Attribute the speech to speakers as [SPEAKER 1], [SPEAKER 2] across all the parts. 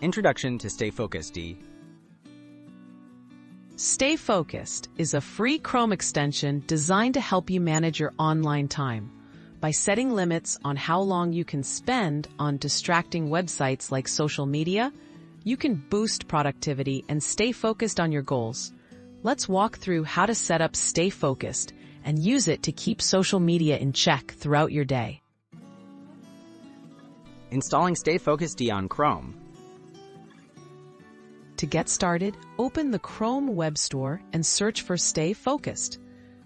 [SPEAKER 1] Introduction to StayFocusd.
[SPEAKER 2] StayFocusd is a free Chrome extension designed to help you manage your online time. By setting limits on how long you can spend on distracting websites like social media, you can boost productivity and stay focused on your goals. Let's walk through how to set up StayFocusd and use it to keep social media in check throughout your day.
[SPEAKER 1] Installing StayFocusd on Chrome.
[SPEAKER 2] To get started, open the Chrome Web Store and search for StayFocusd.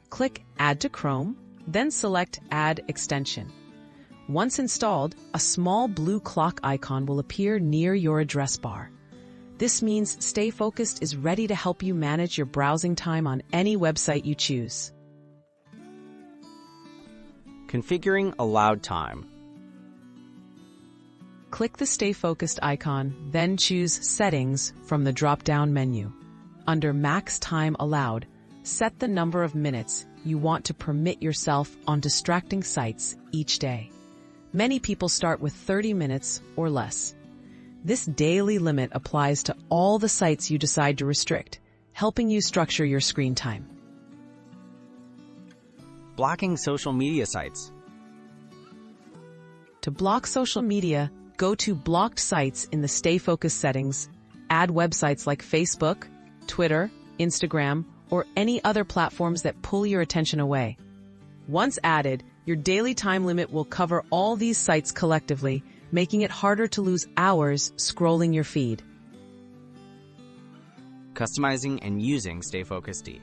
[SPEAKER 2] Click Add to Chrome, then select Add Extension. Once installed, a small blue clock icon will appear near your address bar. This means StayFocusd is ready to help you manage your browsing time on any website you choose.
[SPEAKER 1] Configuring allowed time.
[SPEAKER 2] Click the StayFocusd icon, then choose Settings from the drop-down menu. Under Max Time Allowed, set the number of minutes you want to permit yourself on distracting sites each day. Many people start with 30 minutes or less. This daily limit applies to all the sites you decide to restrict, helping you structure your screen time.
[SPEAKER 1] Blocking social media sites.
[SPEAKER 2] To block social media, go to Blocked Sites in the StayFocusd settings. Add websites like Facebook, Twitter, Instagram, or any other platforms that pull your attention away. Once added, your daily time limit will cover all these sites collectively, making it harder to lose hours scrolling your feed.
[SPEAKER 1] Customizing and using StayFocusd.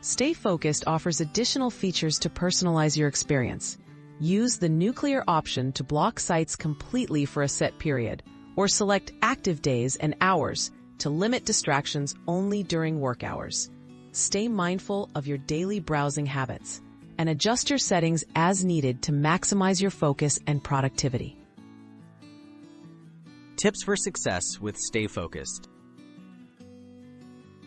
[SPEAKER 2] StayFocusd offers additional features to personalize your experience. Use the nuclear option to block sites completely for a set period, or select active days and hours to limit distractions only during work hours. Stay mindful of your daily browsing habits and adjust your settings as needed to maximize your focus and productivity.
[SPEAKER 1] Tips for success with StayFocusd.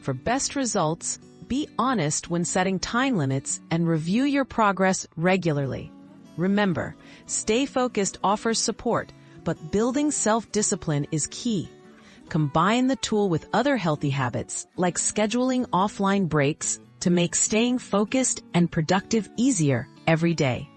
[SPEAKER 2] For best results, be honest when setting time limits and review your progress regularly. Remember, StayFocusd offers support, but building self-discipline is key. Combine the tool with other healthy habits, like scheduling offline breaks, to make staying focused and productive easier every day.